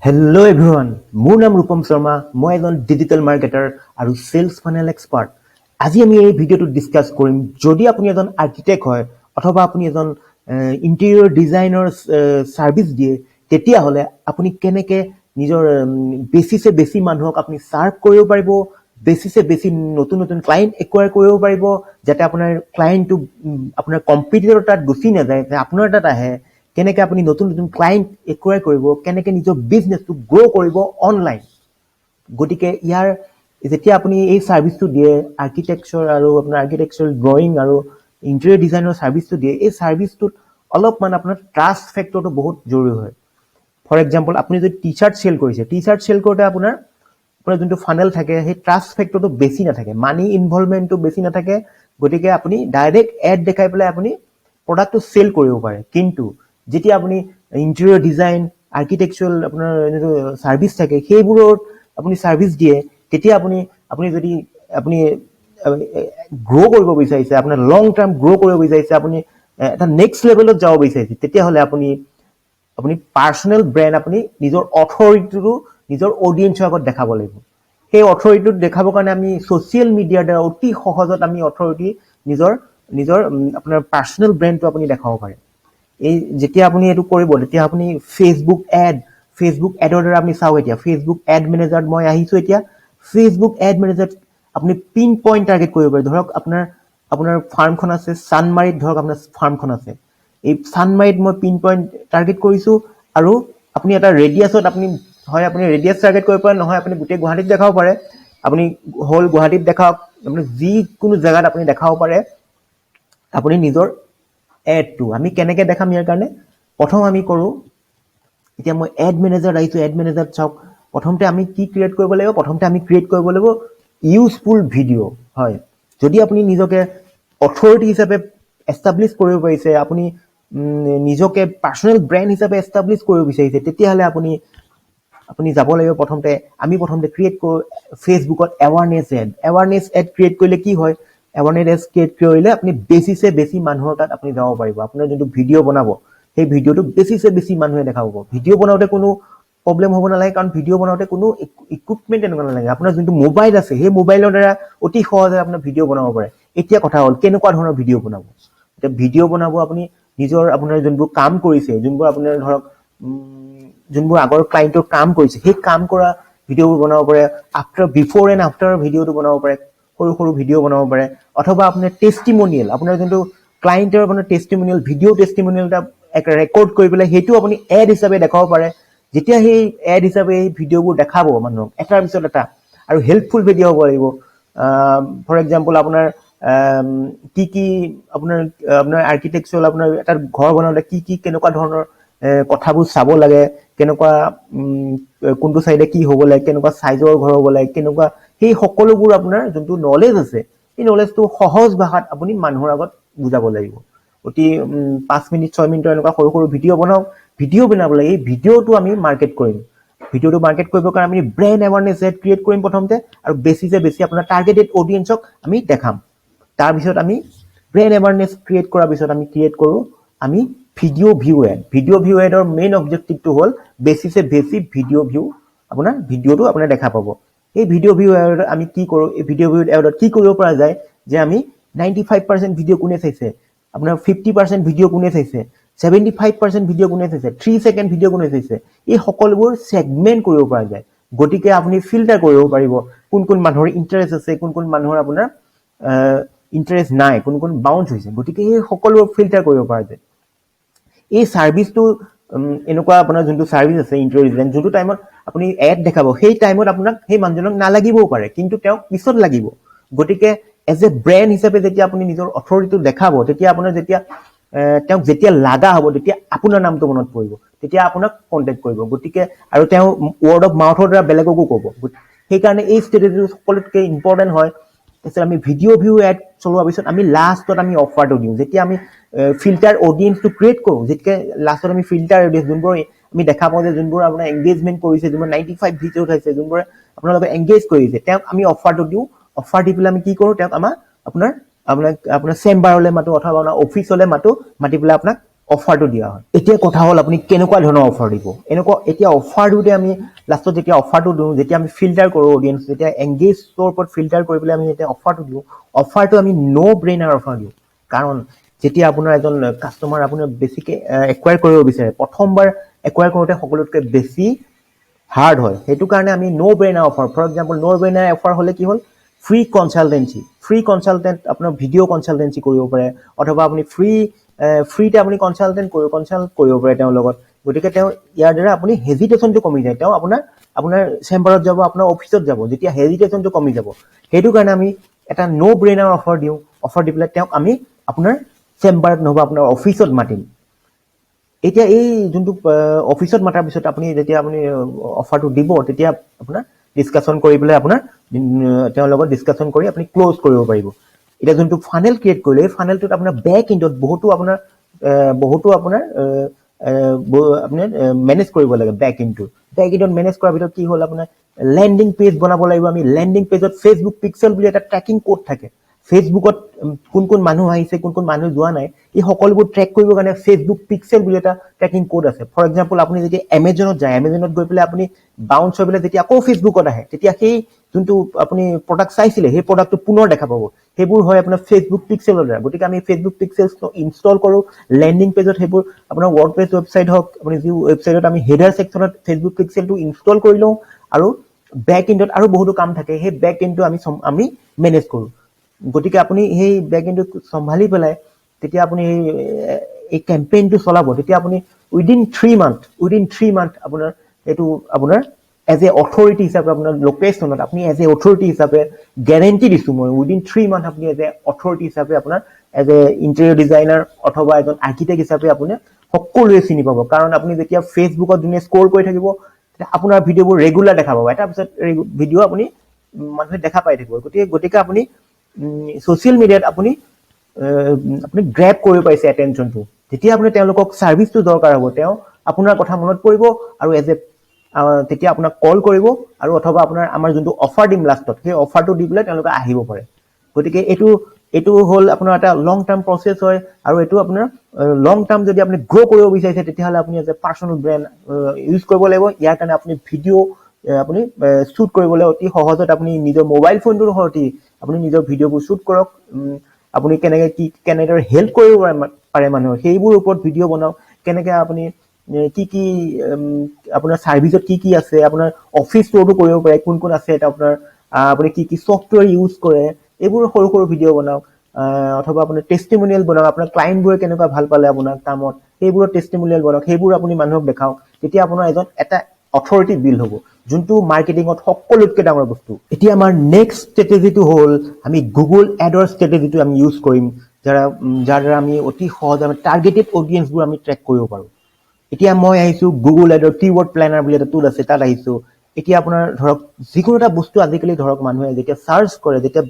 Hello' everyone, মোৰ নাম ৰূপম শৰ্মা। মই এজন ডিজিটেল মাৰ্কেটাৰ আৰু চেলছ ফানেল এক্সপাৰ্ট। আজি আমি এই ভিডিঅ'টোত ডিছকাছ কৰিম, যদি আপুনি এজন আৰ্কিটেক্ট হয় অথবা আপুনি এজন ইণ্টেৰিয়ৰ ডিজাইনৰ ছাৰ্ভিচ দিয়ে, তেতিয়াহ'লে আপুনি কেনেকৈ নিজৰ বেছি মানুহক আপুনি ছাৰ্ভ কৰিব পাৰিব, বেছি নতুন ক্লায়েণ্ট একুৱায়াৰ কৰিব পাৰিব, যাতে আপোনাৰ ক্লায়েণ্টটো আপোনাৰ কম্পিটিটৰ তাত গুচি নাযায়, যে আপোনাৰ তাত আহে। কেনেকৈ আপুনি নতুন ক্লায়েণ্ট একুৱায়াৰ কৰিব, কেনেকৈ নিজৰ বিজনেছটো গ্ৰ' কৰিব অনলাইন। গতিকে ইয়াৰ যেতিয়া আপুনি এই ছাৰ্ভিচটো দিয়ে, আৰ্কিটেকচাৰ ড্ৰয়িং আৰু ইণ্টেৰিয়ৰ ডিজাইনৰ ছাৰ্ভিচটো দিয়ে, এই ছাৰ্ভিচটোত অলপমান আপোনাৰ ট্ৰাষ্ট ফেক্টৰটো বহুত জৰুৰী হয়। ফৰ এক্সাম্পল, আপুনি যদি টি চাৰ্ট চেল কৰিছে, টি চাৰ্ট চেল কৰোঁতে আপোনাৰ যোনটো ফানেল থাকে, সেই ট্ৰাষ্ট ফেক্টৰটো বেছি নাথাকে, মানি ইনভলভমেণ্টটো বেছি নাথাকে। গতিকে আপুনি ডাইৰেক্ট এড দেখাই পেলাই আপুনি প্ৰডাক্টটো চেল কৰিব পাৰে। কিন্তু যেতিয়া আপুনি ইণ্টেৰিয়ৰ ডিজাইন, আৰ্কিটেকচাৰেল আপোনাৰ যিটো ছাৰ্ভিচ থাকে, সেইবোৰত আপুনি ছাৰ্ভিচ দিয়ে, তেতিয়া আপুনি যদি আপুনি গ্ৰ' কৰিব বিচাৰিছে, আপোনাৰ লং টাৰ্ম গ্ৰ' কৰিব বিচাৰিছে, আপুনি এটা নেক্সট লেভেলত যাব বিচাৰিছে, তেতিয়াহ'লে আপুনি পাৰ্চনেল ব্ৰেণ্ড, আপুনি নিজৰ অথৰিটিটো নিজৰ অডিয়েঞ্চৰ আগত দেখাব লাগিব। সেই অথৰিটিটো দেখাবৰ কাৰণে আমি ছ'চিয়েল মিডিয়াৰ দ্বাৰা অতি সহজত আমি অথৰিটি নিজৰ আপোনাৰ পাৰ্চনেল ব্ৰেণ্ডটো আপুনি দেখাব পাৰে। এই যেতিয়া আপুনি এইটো কৰিব, তেতিয়া আপুনি ফেচবুক এডৰ দ্বাৰা আপুনি চাওক। এতিয়া ফেচবুক এড মেনেজাৰত মই আহিছোঁ। এতিয়া ফেচবুক এড মেনেজাৰত আপুনি পিন পইণ্ট টাৰ্গেট কৰিব পাৰে। ধৰক আপোনাৰ ফাৰ্মখন আছে চানমাৰীত, ধৰক আপোনাৰ ফাৰ্মখন আছে, এই চানমাৰীত মই পিন পইণ্ট টাৰ্গেট কৰিছোঁ। আৰু আপুনি এটা ৰেডিয়াছত আপুনি ৰেডিয়াছ টাৰ্গেট কৰিব পাৰে, নহয় আপুনি গোটেই গুৱাহাটীত দেখাব পাৰে। আপুনি হ'ল গুৱাহাটীত দেখাওক, আপুনি যিকোনো জেগাত আপুনি দেখাব পাৰে আপুনি নিজৰ এডটো। আমি কেনেকৈ দেখাম ইয়াৰ কাৰণে? প্ৰথম আমি কৰোঁ, এতিয়া মই এড মেনেজাৰত আহিছোঁ। এড মেনেজাৰত চাওক, প্ৰথমতে আমি কি ক্ৰিয়েট কৰিব লাগিব? প্ৰথমতে আমি ক্ৰিয়েট কৰিব লাগিব ইউজফুল ভিডিঅ'। হয়, যদি আপুনি নিজকে অথৰিটি হিচাপে এষ্টাব্লিছ কৰিব পাৰিছে, আপুনি নিজকে পাৰ্চনেল ব্ৰেণ্ড হিচাপে এষ্টাব্লিছ কৰিব বিচাৰিছে, তেতিয়াহ'লে আপুনি যাব লাগিব। আমি প্ৰথমতে ক্ৰিয়েট কৰোঁ ফেচবুকত এৱাৰনেছ এড ক্ৰিয়েট কৰিলে কি হয়? এৱাৰনেছ এড ক্ৰিয়েট কৰিলে আপুনি বেছি মানুহৰ তাত আপুনি যাব পাৰিব। আপোনাৰ যোনটো ভিডিঅ' বনাব, সেই ভিডিঅ'টো বেছি মানুহে দেখা পাব। ভিডিঅ' বনাওঁতে কোনো প্ৰব্লেম হ'ব নালাগে, কাৰণ ভিডিঅ' বনাওঁতে কোনো ইকুইপমেণ্ট এনেকুৱা নালাগে। আপোনাৰ যোনটো মোবাইল আছে, সেই মোবাইলৰ দ্বাৰা অতি সহজে আপোনাৰ ভিডিঅ' বনাব পাৰে। এতিয়া কথা হ'ল, কেনেকুৱা ধৰণৰ ভিডিঅ' বনাব? এতিয়া ভিডিঅ' বনাব আপুনি আপোনাৰ যোনবোৰ কাম কৰিছে, যোনবোৰ আপোনাৰ ধৰক যোনবোৰ আগৰ ক্লাইণ্টৰ কাম কৰিছে, সেই কাম কৰা ভিডিঅ'বোৰ বনাব পাৰে। বিফৰ এণ্ড আফটাৰ ভিডিঅ'টো বনাব পাৰে, সৰু ভিডিঅ' বনাব পাৰে। অথবা আপোনাৰ টেষ্টিমনিয়েল, আপোনাৰ যোনটো ক্লাইণ্টৰ আপোনাৰ টেষ্টিমনিয়েল, ভিডিঅ' টেষ্টিমনিয়েল এটা ৰেকৰ্ড কৰি পেলাই সেইটো আপুনি এড হিচাপে দেখাব পাৰে। যেতিয়া সেই এড হিচাপে এই ভিডিঅ'বোৰ দেখাব মানুহক এটাৰ পিছত এটা, আৰু হেল্পফুল ভিডিঅ' হ'ব লাগিব। ফৰ এক্সাম্পল, আপোনাৰ কি আপোনাৰ আৰ্কিটেকচাৰেল, আপোনাৰ এটা ঘৰ বনাওঁতে কি কেনেকুৱা ধৰণৰ কথাবোৰ চাব লাগে, কেনেকুৱা কোনটো চাইডে কি হ'ব লাগে, কেনেকুৱা চাইজৰ ঘৰ হ'ব লাগে, কেনেকুৱা, সেই সকলোবোৰ আপোনাৰ যোনটো নলেজ আছে, সেই নলেজটো সহজ ভাষাত আপুনি মানুহৰ আগত বুজাব লাগিব। অতি 5 মিনিট 6 মিনিটৰ এনেকুৱা সৰু ভিডিঅ' বনাওক। ভিডিঅ' বনাবলৈ এই ভিডিঅ'টো আমি মাৰ্কেট কৰিম। ভিডিঅ'টো মাৰ্কেট কৰিবৰ কাৰণে আমি ব্ৰেণ্ড এৱাৰনেছ এড ক্ৰিয়েট কৰিম প্ৰথমতে, আৰু বেছি আপোনাৰ টাৰ্গেটেড অডিয়েঞ্চক আমি দেখাম। তাৰপিছত আমি ব্ৰেণ্ড এৱাৰনেছ ক্ৰিয়েট কৰাৰ পিছত আমি ক্ৰিয়েট কৰোঁ video' view ad. Video' view এডৰ মেইন অবজেক্টিভটো হ'ল বেছি ভিডিঅ' ভিউ, আপোনাৰ ভিডিঅ'টো আপোনাৰ দেখা পাব। এই ভিডিঅ' ভিউ এডত আমি কি কৰোঁ? এই ভিডিঅ' ভিউ এডত কি কৰিব পৰা যায়, যে আমি 95% ভিডিঅ' কোনে চাইছে, আপোনাৰ 50% ভিডিঅ' কোনে চাইছে, 75% ভিডিঅ' কোনে চাইছে, 3 ছেকেণ্ড ভিডিঅ' কোনে চাইছে, এই সকলোবোৰ ছেগমেণ্ট কৰিব পৰা যায়। গতিকে আপুনি ফিল্টাৰ কৰিব পাৰিব কোন মানুহৰ ইণ্টাৰেষ্ট আছে, কোন মানুহৰ আপোনাৰ ইণ্টাৰেষ্ট নাই, কোন বাউন্স হৈছে। গতিকে এই সকলোবোৰ ফিল্টাৰ কৰিব পৰা যায়। এই ছাৰ্ভিচটো এনেকুৱা, আপোনাৰ যোনটো ছাৰ্ভিচ আছে ইণ্টেৰিয়ৰ ডিজাইন, যোনটো টাইমত আপুনি এড দেখাব, সেই টাইমত আপোনাক সেই মানুহজনক নালাগিবও পাৰে, কিন্তু তেওঁক পিছত লাগিব। গতিকে এজ এ ব্ৰেণ্ড হিচাপে যেতিয়া আপুনি নিজৰ অথৰিটিটো দেখাব, তেতিয়া আপোনাৰ তেওঁক যেতিয়া লাগা হ'ব, তেতিয়া আপোনাৰ নামটো মনত পৰিব, তেতিয়া আপোনাক কণ্টেক্ট কৰিব। গতিকে আৰু তেওঁ ৱৰ্ড অফ মাউথৰ দ্বাৰা বেলেগকো ক'ব। সেইকাৰণে এই ষ্ট্ৰেটেজিটো সকলোতকৈ ইম্পৰ্টেণ্ট হয়। তাৰপিছত আমি ভিডিঅ' ভিউ এড চলোৱাৰ পিছত আমি লাষ্টত আমি অফাৰটো দিওঁ। যেতিয়া আমি ফিল্টাৰ অডিয়েঞ্চটো ক্ৰিয়েট কৰোঁ, যেতিয়া লাষ্টত আমি ফিল্টাৰ অডিয়েঞ্চ, যোনবোৰ আমি দেখা পাওঁ যে যোনবোৰ আপোনাৰ এংগেজমেণ্ট কৰিছে, যোনবোৰ 95 ভিডিঅ' উঠাইছে, যোনবোৰে আপোনালোকে এংগেজ কৰিছে, তেওঁক আমি অফাৰটো দিওঁ। অফাৰ দি পেলাই আমি কি কৰোঁ, তেওঁক আপোনাৰ চেম্বাৰলৈ মাতো, অথবা আপোনাৰ অফিচলৈ মাতি পেলাই আপোনাক অফাৰটো দিয়া হয়। এতিয়া কথা হ'ল আপুনি কেনেকুৱা ধৰণৰ অফাৰ দিব। এনেকুৱা এতিয়া অফাৰ দিওঁতে আমি লাষ্টত যেতিয়া অফাৰটো দিওঁ, যেতিয়া আমি ফিল্টাৰ কৰোঁ অডিয়েঞ্চ, যেতিয়া এংগেজৰ ওপৰত ফিল্টাৰ কৰি পেলাই আমি যেতিয়া অফাৰটো দিওঁ, অফাৰটো আমি ন' ব্ৰেইনাৰ অফাৰ দিওঁ। কাৰণ যেতিয়া আপোনাৰ এজন কাষ্টমাৰ আপোনাৰ বেছিকে একুৱায়াৰ কৰিব বিচাৰে, প্ৰথমবাৰ একুৱায়াৰ কৰোঁতে সকলোতকৈ বেছি হাৰ্ড হয়। সেইটো কাৰণে আমি no' brainer offer, for example no' brainer offer হ'লে কি হ'ল, ফ্ৰী কনচালটেঞ্চি আপোনাৰ ভিডিঅ' কনচালটেঞ্চি কৰিব পাৰে, অথবা আপুনি ফ্ৰীতে আপুনি কনচাল্ট কৰিব পাৰে তেওঁৰ লগত। গতিকে তেওঁ ইয়াৰ দ্বাৰা আপুনি হেজিটেশ্যনটো কমি যায়। তেওঁ আপোনাৰ চেম্বাৰত যাব, আপোনাৰ অফিচত যাব, যেতিয়া হেজিটেশ্যনটো কমি যাব। সেইটো কাৰণে আমি এটা ন' ব্ৰেইনাৰ অফাৰ দিওঁ। অফাৰ দি পেলাই তেওঁক আমি আপোনাৰ চেম্বাৰত নহ'বা আপোনাৰ অফিচত মাতিম। এতিয়া এই যোনটো অফিচত মাতাৰ পিছত আপুনি যেতিয়া আপুনি অফাৰটো দিব, তেতিয়া আপোনাৰ ডিছকাশ্যন কৰি পেলাই আপোনাৰ তেওঁৰ লগত ডিছকাশ্যন কৰি আপুনি ক্ল'জ কৰিব পাৰিব। এতিয়া যোনটো ফানেল ক্ৰিয়েট কৰিলে, এই ফানেলটোত আপোনাৰ বেক এণ্ডত বহুতো আপোনাৰ মেনেজ কৰিব লাগে। বেক এণ্ডত মেনেজ কৰাৰ ভিতৰত কি হ'ল, আপোনাৰ লেণ্ডিং পেজ বনাব লাগিব। আমি লেণ্ডিং পেজত ফেচবুক পিক্সেল বুলি এটা ট্ৰেকিং কোড থাকে। ফেচবুকত কোন মানুহ আহিছে, কোন মানুহ যোৱা নাই, এই সকলোবোৰ ট্ৰেক কৰিবৰ কাৰণে ফেচবুক পিক্সেল বুলি এটা ট্ৰেকিং কোড আছে। ফৰ এক্সাম্পল আপুনি যেতিয়া এমেজনত যায়, এমেজনত গৈ পেলাই আপুনি বাউন্স হৈ পেলাই যেতিয়া আকৌ ফেচবুকত আহে, তেতিয়া সেই যোনটো আপুনি প্ৰডাক্ট চাইছিলে, সেই প্ৰডাক্টটো পুনৰ দেখা পাব। সেইবোৰ হয় আপোনাৰ ফেচবুক পিক্সেলৰ দ্বাৰা। গতিকে আমি ফেচবুক পিক্সেল ইনষ্টল কৰোঁ। লেণ্ডিং পেজত সেইবোৰ আপোনাৰ ৱৰ্ডপ্ৰেছ ৱেবছাইট হওক, আপুনি যি ৱেবছাইটত আমি হেডাৰ ছেকশ্যনত ফেচবুক পিক্সেলটো ইনষ্টল কৰি লওঁ। আৰু বেক এণ্ডত আৰু বহুতো কাম থাকে, সেই বেক এণ্ডটো আমি মেনেজ কৰোঁ। গতিকে আপুনি সেই বেক এণ্ডটো চম্ভালি পেলাই তেতিয়া আপুনি এই কেম্পেইনটো চলাব, তেতিয়া আপুনি উইদিন 3 মান্থ আপোনাৰ এজ এ অথৰিটি হিচাপে আপোনাৰ লোকেশ্যনত আপুনি এজ এ অথৰিটি হিচাপে গেৰেণ্টি দিছোঁ মই, উইদিন 3 মান্থ আপুনি এজ এ অথৰিটি হিচাপে আপোনাৰ এজ এ ইণ্টেৰিয়ৰ ডিজাইনাৰ অথবা এজন আৰ্কিটেক্ট হিচাপে আপুনি সকলোৱে চিনি পাব। কাৰণ আপুনি যেতিয়া ফেচবুকত যোনে স্ক্ৰল কৰি থাকিব, আপোনাৰ ভিডিঅ'বোৰ ৰেগুলাৰ দেখা পাব। এটাৰ পিছত ভিডিঅ' আপুনি মানুহে দেখা পাই থাকিব। গতিকে আপুনি ছ'চিয়েল মিডিয়াত আপুনি গ্ৰেব কৰিব পাৰিছে এটেনশ্যনটো। যেতিয়া আপুনি তেওঁলোকক ছাৰ্ভিচটো দৰকাৰ হ'ব, তেওঁ আপোনাৰ কথা মনত পৰিব আৰু তেতিয়া আপোনাক কল কৰিব, আৰু অথবা আমাৰ যোনটো অফাৰ দিম লাষ্টত, সেই অফাৰটো দি পেলাই তেওঁলোকে আহিব পাৰে। গতিকে এইটো হ'ল আপোনাৰ এটা লং টাৰ্ম প্ৰচেছ হয়। আৰু এইটো আপোনাৰ লং টাৰ্ম যদি আপুনি গ্ৰ' কৰিব বিচাৰিছে, তেতিয়াহ'লে আপুনি as a personal brand use কৰিব লাগিব। ইয়াৰ কাৰণে আপুনি ভিডিঅ' আপুনি শ্বুট কৰিবলৈ অতি সহজত আপুনি নিজৰ মোবাইল ফোনটোৰ সৈতে আপুনি নিজৰ ভিডিঅ'বোৰ শ্বুট কৰক। আপুনি কেনেদৰে হেল্প কৰিব পাৰে মানুহৰ, সেইবোৰ ওপৰত ভিডিঅ' বনাওক। কেনেকৈ আপুনি কি আপোনাৰ ছাৰ্ভিচত কি আছে, আপোনাৰ অফিচ টুৰটো কৰিব পাৰে, কোন আছে এটা আপোনাৰ, আপুনি কি ছফ্টৱেৰ ইউজ কৰে, এইবোৰ সৰু ভিডিঅ' বনাওক। অথবা আপোনাৰ টেষ্টিমনিয়েল বনাওক, আপোনাৰ ক্লাইণ্টবোৰে কেনেকুৱা ভাল পালে আপোনাৰ কামত, সেইবোৰৰ টেষ্টিমনিয়েল বনাওক, সেইবোৰ আপুনি মানুহক দেখাওক। তেতিয়া আপোনাৰ এটা অথৰিটি বিল্ড হ'ব, যোনটো মাৰ্কেটিঙত সকলোতকৈ ডাঙৰ বস্তু। এতিয়া আমাৰ নেক্সট ষ্ট্ৰেটেজিটো হ'ল, আমি গুগল এডৰ ষ্ট্ৰেটেজিটো আমি ইউজ কৰিম, যাৰ দ্বাৰা আমি অতি সহজে আমি টাৰ্গেটেড অডিয়েঞ্চবোৰ আমি ট্ৰেক কৰিব পাৰোঁ। এতিয়া মই আহিছোঁ গুগল এডৰ কিৱৰ্ড প্লেনাৰ বুলি এটা টুল আছে, তাত আহিছোঁ। এতিয়া আপোনাৰ ধৰক যিকোনো এটা বস্তু আজিকালি ধৰক মানুহে যেতিয়া চাৰ্চ কৰে, যেতিয়া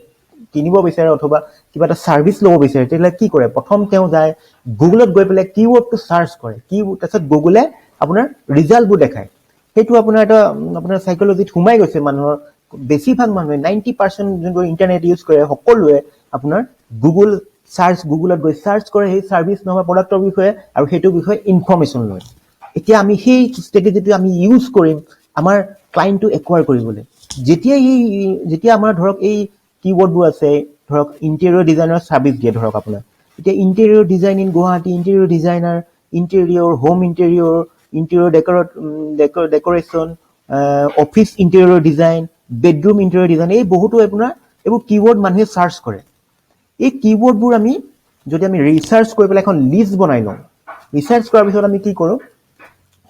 কিনিব বিচাৰে অথবা কিবা এটা ছাৰ্ভিচ ল'ব বিচাৰে, তেতিয়াহ'লে কি কৰে, প্ৰথম তেওঁ যায় গুগলত গৈ পেলাই কিৱৰ্ডটো চাৰ্চ কৰে, তাৰপিছত গুগলে আপোনাৰ ৰিজাল্টবোৰ দেখায়। সেইটো আপোনাৰ চাইকলজিত সোমাই গৈছে মানুহৰ। বেছিভাগ মানুহে 90% যোনবোৰ ইণ্টাৰনেট ইউজ কৰে, সকলোৱে আপোনাৰ গুগলত গৈ চাৰ্চ কৰে সেই ছাৰ্ভিচ নহ'বা প্ৰডাক্টৰ বিষয়ে, আৰু সেইটো বিষয়ে ইনফৰমেশ্যন লয়। এতিয়া আমি সেই ষ্ট্ৰেটেজিটো আমি ইউজ কৰিম আমাৰ ক্লাইণ্টটো একুৱাৰ কৰিবলৈ। যেতিয়া আমাৰ ধৰক এই কিৱৰ্ডবোৰ আছে, ধৰক ইণ্টেৰিয়ৰ ডিজাইনাৰ ছাৰ্ভিচ দিয়ে ধৰক আপোনাৰ। এতিয়া interior design in Guwahati, interior designer, interior, home interior, interior decoration, office interior design, bedroom interior design, এই বহুতো আপোনাৰ এইবোৰ কিৱৰ্ড মানুহে চাৰ্চ কৰে। এই কিৱৰ্ডবোৰ যদি আমি ৰিচাৰ্চ কৰি পেলাই এখন লিষ্ট বনাই লওঁ, ৰিচাৰ্চ কৰাৰ পিছত আমি কি কৰোঁ,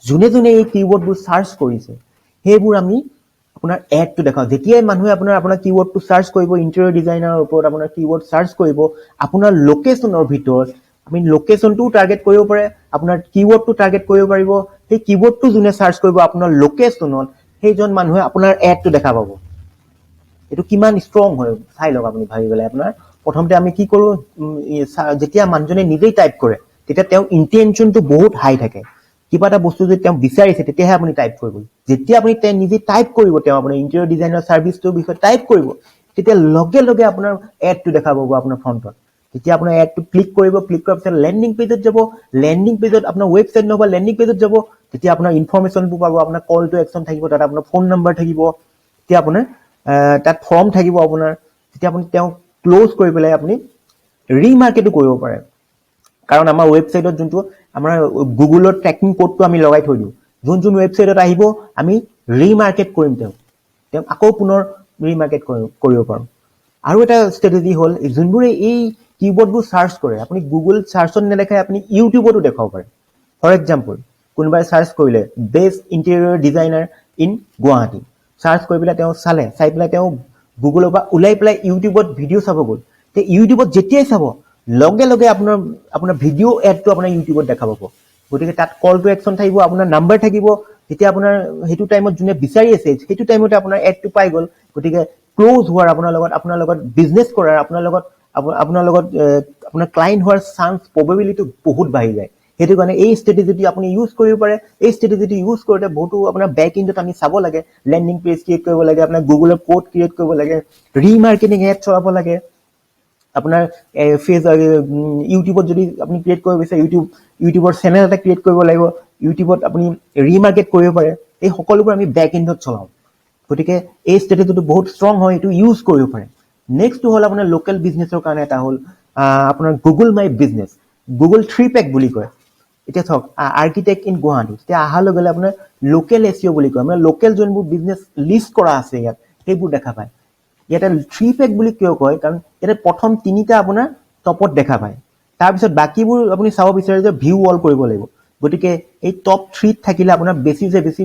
যোনে এই কিৱৰ্ডবোৰ চাৰ্চ কৰিছে সেইবোৰ আমি আপোনাৰ এডটো দেখাওঁ। যেতিয়াই মানুহে আপোনাৰ কিৱৰ্ডটো চাৰ্চ কৰিব, ইণ্টেৰিয়ৰ ডিজাইনাৰৰ ওপৰত আপোনাৰ কিৱৰ্ড চাৰ্চ কৰিব, আপোনাৰ লোকেশ্যনৰ ভিতৰত আপুনি লোকেশ্যনটোও টাৰ্গেট কৰিব পাৰে, আপোনাৰ কিৱৰ্ডটো টাৰ্গেট কৰিব পাৰিব। সেই কিৱৰ্ডটো যোনে চাৰ্চ কৰিব আপোনাৰ লোকেশ্যনত, সেইজন মানুহে আপোনাৰ এডটো দেখা পাব। এইটো কিমান ষ্ট্ৰং হয় চাই লওক আপুনি ভাবি পেলাই। আপোনাৰ প্ৰথমতে আমি কি কৰোঁ, যেতিয়া মানুহজনে নিজেই টাইপ কৰে, তেতিয়া তেওঁৰ ইণ্টেনশ্যনটো বহুত হাই থাকে। কিবা এটা বস্তু যদি তেওঁ বিচাৰিছে, তেতিয়াহে আপুনি টাইপ কৰিব। যেতিয়া আপুনি নিজে টাইপ কৰিব, তেওঁ আপোনাৰ ইণ্টেৰিয়ৰ ডিজাইনাৰ ছাৰ্ভিচটোৰ বিষয়ে টাইপ কৰিব, তেতিয়া লগে লগে আপোনাৰ এডটো দেখা পাব আপোনাৰ ফ্ৰণ্টত। তেতিয়া আপোনাৰ এডটো ক্লিক কৰিব, ক্লিক কৰাৰ পিছত লেণ্ডিং পেজত যাব, লেণ্ডিং পেজত আপোনাৰ ৱেবছাইট নহ'বা লেণ্ডিং পেজত যাব, তেতিয়া আপোনাৰ ইনফৰমেশ্যনবোৰ পাব, আপোনাৰ কল টু একশ্যন থাকিব, তাত আপোনাৰ ফোন নম্বৰ থাকিব, তেতিয়া আপোনাৰ তাত ফৰ্ম থাকিব আপোনাৰ, তেতিয়া আপুনি তেওঁ ক্ল'জ কৰি পেলাই আপুনি ৰিমাৰ্কেটো কৰিব পাৰে। কাৰণ আমাৰ ৱেবছাইটত যোনটো আমাৰ গুগলৰ ট্ৰেকিং কোডটো আমি লগাই থৈ দিওঁ, যোন ৱেবছাইটত আহিব আমি ৰিমাৰ্কেট কৰিম তেওঁক আকৌ পুনৰ ৰিমাৰ্কেট কৰিব পাৰোঁ। আৰু এটা ষ্ট্ৰেটেজি হ'ল যোনবোৰে এই কিৱৰ্ডবোৰ চাৰ্চ কৰে, আপুনি গুগল চাৰ্চত নেদেখাই আপুনি ইউটিউবতো দেখাব পাৰে। ফৰ এক্সাম্পল কোনোবাই চাৰ্চ কৰিলে best interior designer in Guwahati, search কৰি পেলাই তেওঁ চাই পেলাই তেওঁ গুগলৰ পৰা ওলাই পেলাই ইউটিউবত ভিডিঅ' চাব গ'ল, তে ইউটিউবত যেতিয়াই চাব লগে লগে আপোনাৰ ভিডিঅ' এডটো আপোনাৰ ইউটিউবত দেখা পাব। গতিকে তাত কল টু একশ্যন থাকিব, আপোনাৰ নাম্বাৰ থাকিব, তেতিয়া আপোনাৰ সেইটো টাইমত যোনে বিচাৰি আছে সেইটো টাইমতে আপোনাৰ এডটো পাই গ'ল। গতিকে ক্ল'জ হোৱাৰ আপোনাৰ লগত বিজনেছ কৰাৰ আপোনাৰ লগত আপোনাৰ ক্লাইণ্ট হোৱাৰ চান্স প্ৰবেবিলিটি বহুত বাঢ়ি যায়। সেইটো কাৰণে এই ষ্ট্ৰেটেজিটো আপুনি ইউজ কৰিব পাৰে। এই ষ্ট্ৰেটেজিটো ইউজ কৰোঁতে বহুতো আপোনাৰ বেক এণ্ডত আমি চাব লাগে, লেণ্ডিং পেজ ক্ৰিয়েট কৰিব লাগে, আপোনাৰ গুগলৰ কোড ক্ৰিয়েট কৰিব লাগে, ৰিমাৰ্কেটিং এড চলাব লাগে, আপোনাৰ ইউটিউবত যদি আপুনি ক্ৰিয়েট কৰিব বিচাৰে ইউটিউবৰ চেনেল এটা ক্ৰিয়েট কৰিব লাগিব, ইউটিউবত আপুনি ৰিমাৰ্কেট কৰিব পাৰে। এই সকলোবোৰ আমি বেক এণ্ডত চলাওঁ। গতিকে এই ষ্ট্ৰেটেজিটো বহুত ষ্ট্ৰং হয়, এইটো ইউজ কৰিব পাৰে। নেক্সটটো হ'ল আপোনাৰ লোকেল বিজনেছৰ কাৰণে এটা হ'ল আপোনাৰ গুগল মাই বিজনেছ, গুগল 3 পেক বুলি কয়। এতিয়া চাওক আৰ্কিটেক্ট ইন গুৱাহাটী, তেতিয়া অহাৰ লগে লগে আপোনাৰ লোকেল এছিঅ বুলি কয়, মানে লোকেল যোনবোৰ বিজনেছ লিষ্ট কৰা আছে ইয়াত সেইবোৰ দেখা পায়। ইয়াতে 3 পেক বুলি কিয় কয়, কাৰণ ইয়াতে প্ৰথম 3টা আপোনাৰ টপত দেখা পায়, তাৰপিছত বাকীবোৰ আপুনি চাব বিচাৰে যে ভিউ অল কৰিব লাগিব। গতিকে এই টপ 3ত থাকিলে আপোনাৰ বেছি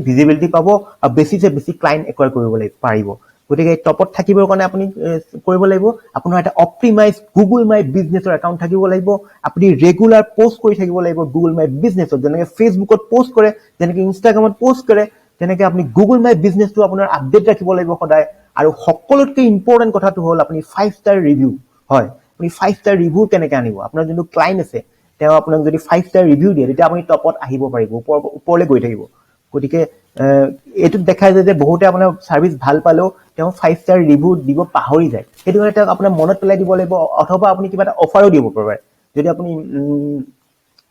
ভিজিবিলিটি পাব আৰু বেছি ক্লাইণ্ট একুৱায়াৰ কৰিব পাৰিব। গতিকে টপত থাকিবৰ কাৰণে আপুনি কৰিব লাগিব আপোনাৰ এটা অপ্টিমাইজ গুগল মাই বিজনেছৰ একাউণ্ট থাকিব লাগিব। আপুনি ৰেগুলাৰ পোষ্ট কৰি থাকিব লাগিব গুগল মাই বিজনেছত, যেনেকে ফেচবুকত পোষ্ট কৰে, যেনেকে ইনষ্টাগ্ৰামত পোষ্ট কৰে, তেনেকে আপুনি গুগল মাই বিজনেছটো আপোনাৰ আপডেট ৰাখিব লাগিব সদায়। আৰু সকলোতকৈ ইম্পৰ্টেণ্ট কথাটো হ'ল আপুনি 5 ষ্টাৰ ৰিভিউ। হয়, আপুনি 5 ষ্টাৰ ৰিভিউ কেনেকে আনিব? আপোনাৰ যোনটো ক্লাইণ্ট আছে তেওঁ আপোনাক যদি 5 ষ্টাৰ ৰিভিউ দিয়ে তেতিয়া আপুনি টপত আহিব পাৰিব, ওপৰলৈ গৈ থাকিব। গতিকে এইটোত দেখাই যায় যে বহুতে আপোনাৰ ছাৰ্ভিচ ভাল পালেও তেওঁ 5 ষ্টাৰ ৰিভিউ দিব পাহৰি যায়। সেইটো কাৰণে তেওঁক আপোনাৰ মনত পেলাই দিব লাগিব, অথবা আপুনি কিবা এটা অফাৰো দিব পাৰে। যদি আপুনি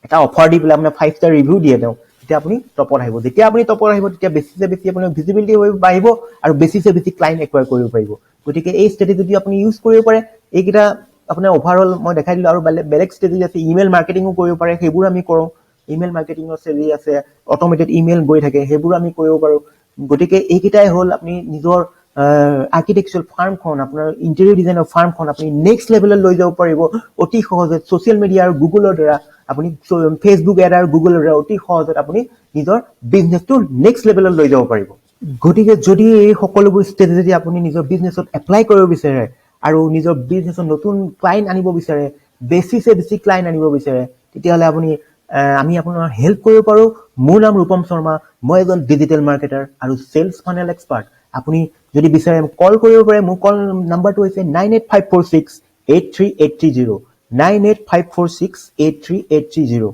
এটা অফাৰ দি পেলাই আপোনাৰ 5 ষ্টাৰ ৰিভিউ দিয়ে তেওঁ, তেতিয়া আপুনি টপত আহিব। যেতিয়া আপুনি টপত আহিব তেতিয়া বেছি আপোনাৰ ভিজিবিলিটি বাঢ়িব আৰু বেছি ক্লাইণ্ট একুৱায়াৰ কৰিব পাৰিব। গতিকে এই ষ্ট্ৰেটেজিটো আপুনি ইউজ কৰিব পাৰে। এইকেইটা আপোনাৰ অভাৰঅল মই দেখাই দিলোঁ, আৰু বেলেগ ষ্ট্ৰেটেজি আছে। ইমেইল মাৰ্কেটিঙো কৰিব পাৰে, সেইবোৰ আমি কৰোঁ। ইমেইল মাৰ্কেটিঙৰ ষ্ট্ৰেটেজি আছে, অট'মেটেড ইমেইল গৈ থাকে, সেইবোৰ আমি কৰিব পাৰোঁ। গতিকে এইকেইটাই হ'ল আপুনি নিজৰ আৰ্কিটেকচাৰ ফাৰ্মখন, আপোনাৰ ইণ্টেৰিয়ৰ ডিজাইনৰ ফাৰ্মখন আপুনি নেক্সট লেভেলত লৈ যাব পাৰিব অতি সহজে। ছ'চিয়েল মিডিয়া আৰু গুগলৰ দ্বাৰা আপুনি ফেচবুক এড আৰু গুগলৰ দ্বাৰা অতি সহজত আপুনি নিজৰ বিজনেছটো নেক্সট লেভেলত লৈ যাব পাৰিব। গতিকে যদি এই সকলোবোৰ ষ্ট্ৰেটেজি আপুনি নিজৰ বিজনেছত এপ্লাই কৰিব বিচাৰে আৰু নিজৰ বিজনেছত নতুন ক্লাইণ্ট আনিব বিচাৰে, বেছি ক্লাইণ্ট আনিব বিচাৰে, তেতিয়াহ'লে আমি আপোনাৰ হেল্প কৰিব পাৰোঁ। মোৰ নাম ৰূপম শৰ্মা, মই এজন ডিজিটেল মাৰ্কেটাৰ আৰু চেলছ ফানেল এক্সপাৰ্ট। আপুনি যদি বিচাৰে কল কৰিব পাৰে। মোৰ কল নাম্বাৰটো হৈছে 9854683830, 9854683830।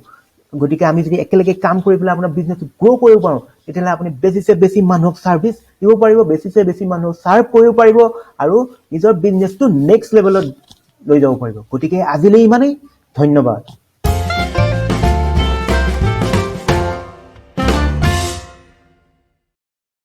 গতিকে আমি যদি একেলগে কাম কৰি পেলাই আপোনাৰ বিজনেছটো গ্ৰ' কৰিব পাৰোঁ, তেতিয়াহ'লে আপুনি বেছি মানুহক ছাৰ্ভিচ দিব পাৰিব, বেছি মানুহক ছাৰ্ভ কৰিব পাৰিব আৰু নিজৰ বিজনেছটো নেক্সট লেভেলত লৈ যাব পাৰিব। গতিকে আজিলৈ ইমানেই, ধন্যবাদ।